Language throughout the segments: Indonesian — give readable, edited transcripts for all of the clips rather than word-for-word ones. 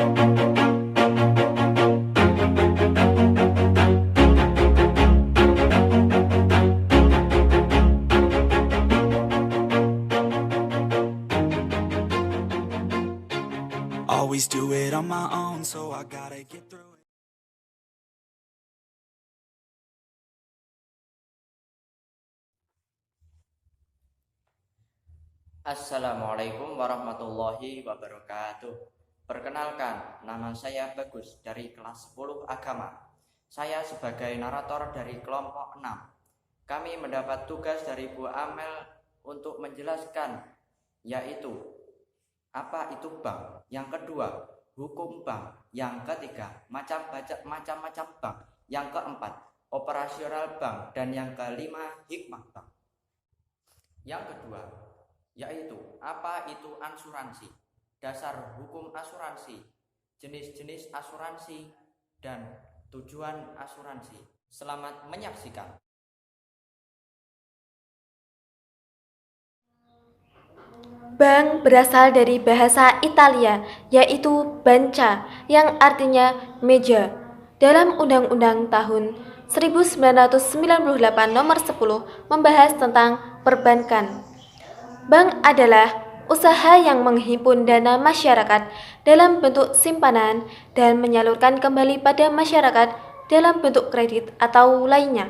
Always do it on my own, so I gotta get through it. Assalamualaikum warahmatullahi wabarakatuh. Perkenalkan, nama saya Bagus dari kelas 10 Agama. Saya sebagai narator dari kelompok 6. Kami mendapat tugas dari Bu Amel untuk menjelaskan, yaitu apa itu bank, yang kedua hukum bank, yang ketiga macam-macam bank, yang keempat operasional bank, dan yang kelima hikmah bank. Yang kedua yaitu apa itu asuransi, dasar hukum asuransi, jenis-jenis asuransi, dan tujuan asuransi. Selamat menyaksikan. Bank berasal dari bahasa Italia, yaitu banca, yang artinya meja. Dalam Undang-Undang tahun 1998 nomor 10 membahas tentang perbankan. Bank adalah usaha yang menghimpun dana masyarakat dalam bentuk simpanan dan menyalurkan kembali pada masyarakat dalam bentuk kredit atau lainnya,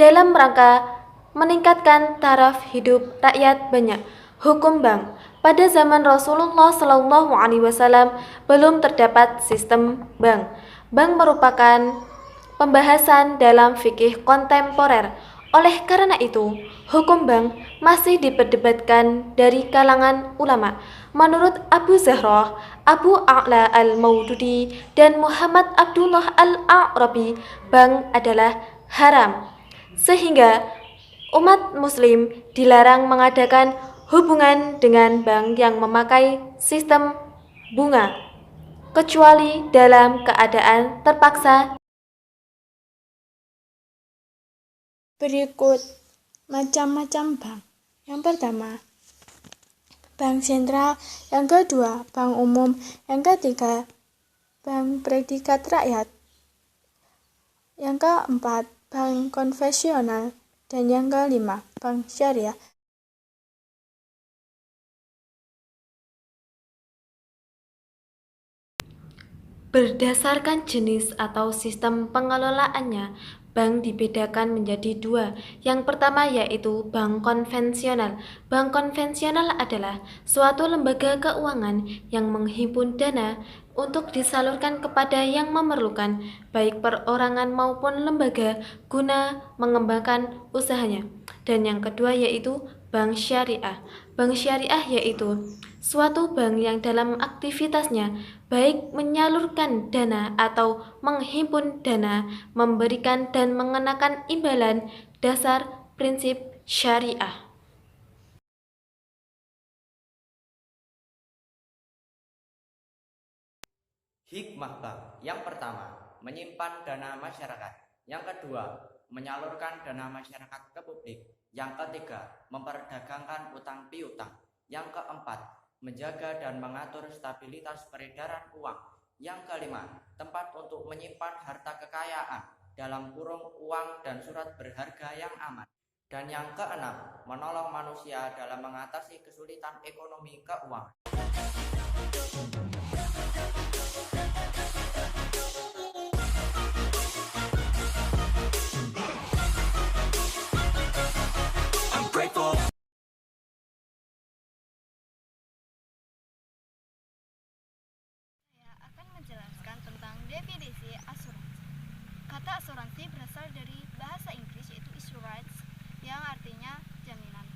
dalam rangka meningkatkan taraf hidup rakyat banyak. Hukum bank pada zaman Rasulullah SAW belum terdapat sistem bank. Bank merupakan pembahasan dalam fikih kontemporer. Oleh karena itu, hukum bank masih diperdebatkan dari kalangan ulama. Menurut Abu Zahra, Abu A'la al-Maududi, dan Muhammad Abdullah al-A'rabi, bank adalah haram, sehingga umat muslim dilarang mengadakan hubungan dengan bank yang memakai sistem bunga, kecuali dalam keadaan terpaksa. Berikut macam-macam bank. Yang pertama, bank sentral. Yang kedua, bank umum. Yang ketiga, bank predikat rakyat. Yang keempat, bank konvensional. Dan yang kelima, bank syariah. Berdasarkan jenis atau sistem pengelolaannya, bank dibedakan menjadi dua. Yang pertama yaitu bank konvensional. Bank konvensional adalah suatu lembaga keuangan yang menghimpun dana untuk disalurkan kepada yang memerlukan, baik perorangan maupun lembaga, guna mengembangkan usahanya. Dan yang kedua yaitu bank syariah. Bank syariah yaitu suatu bank yang dalam aktivitasnya baik menyalurkan dana atau menghimpun dana, memberikan dan mengenakan imbalan dasar prinsip syariah. Hikmah bank, yang pertama menyimpan dana masyarakat, yang kedua menyalurkan dana masyarakat ke publik, yang ketiga memperdagangkan utang piutang, yang keempat menjaga dan mengatur stabilitas peredaran uang, yang kelima tempat untuk menyimpan harta kekayaan dalam kurung uang dan surat berharga yang aman, dan yang keenam menolong manusia dalam mengatasi kesulitan ekonomi keuangan. Menjelaskan tentang definisi asuransi. Kata asuransi berasal dari bahasa Inggris yaitu insurance, yang artinya jaminan.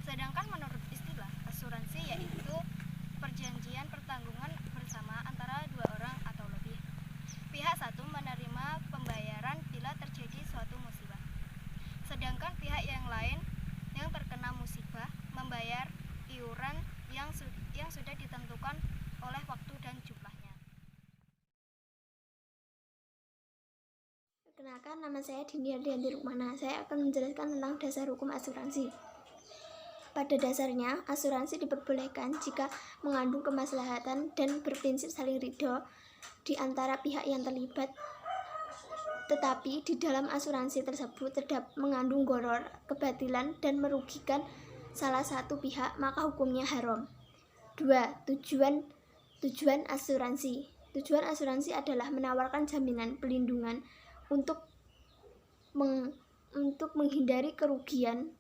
Sedangkan menurut istilah asuransi yaitu perjanjian pertanggungan bersama antara dua orang atau lebih. Pihak satu menerima pembayaran bila terjadi suatu musibah, sedangkan pihak yang lain yang terkena musibah membayar iuran yang sudah ditentukan oleh waktu dan jumlahnya. Perkenalkan, nama saya Dinda Dianti Rukmana. Saya akan menjelaskan tentang dasar hukum asuransi. Pada dasarnya, asuransi diperbolehkan jika mengandung kemaslahatan dan berprinsip saling ridho di antara pihak yang terlibat. Tetapi di dalam asuransi tersebut terdapat mengandung gharar, kebatilan, dan merugikan salah satu pihak, maka hukumnya haram. 2. Tujuan asuransi. Tujuan asuransi adalah menawarkan jaminan pelindungan untuk menghindari kerugian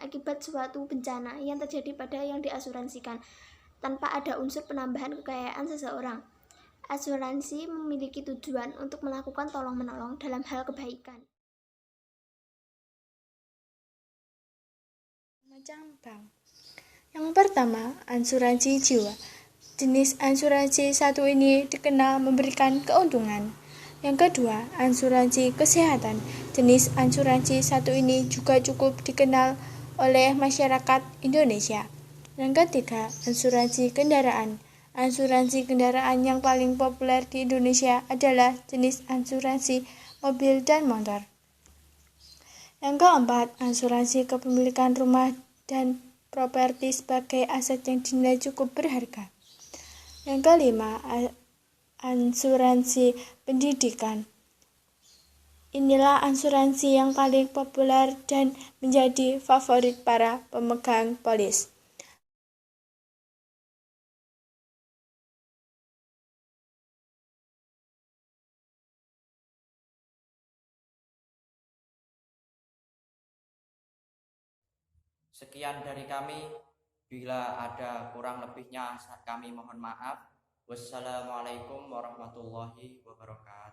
akibat suatu bencana yang terjadi pada yang diasuransikan tanpa ada unsur penambahan kekayaan seseorang. Asuransi memiliki tujuan untuk melakukan tolong-menolong dalam hal kebaikan. Macam bank. Yang pertama, asuransi jiwa. Jenis asuransi satu ini dikenal memberikan keuntungan. Yang kedua, asuransi kesehatan. Jenis asuransi satu ini juga cukup dikenal oleh masyarakat Indonesia. Yang ketiga, asuransi kendaraan. Asuransi kendaraan yang paling populer di Indonesia adalah jenis asuransi mobil dan motor. Yang keempat, asuransi kepemilikan rumah dan properti sebagai aset yang dinilai cukup berharga. Yang kelima, asuransi pendidikan. Inilah asuransi yang paling populer dan menjadi favorit para pemegang polis. Sekian dari kami. Bila ada kurang lebihnya kami mohon maaf. Wassalamualaikum warahmatullahi wabarakatuh.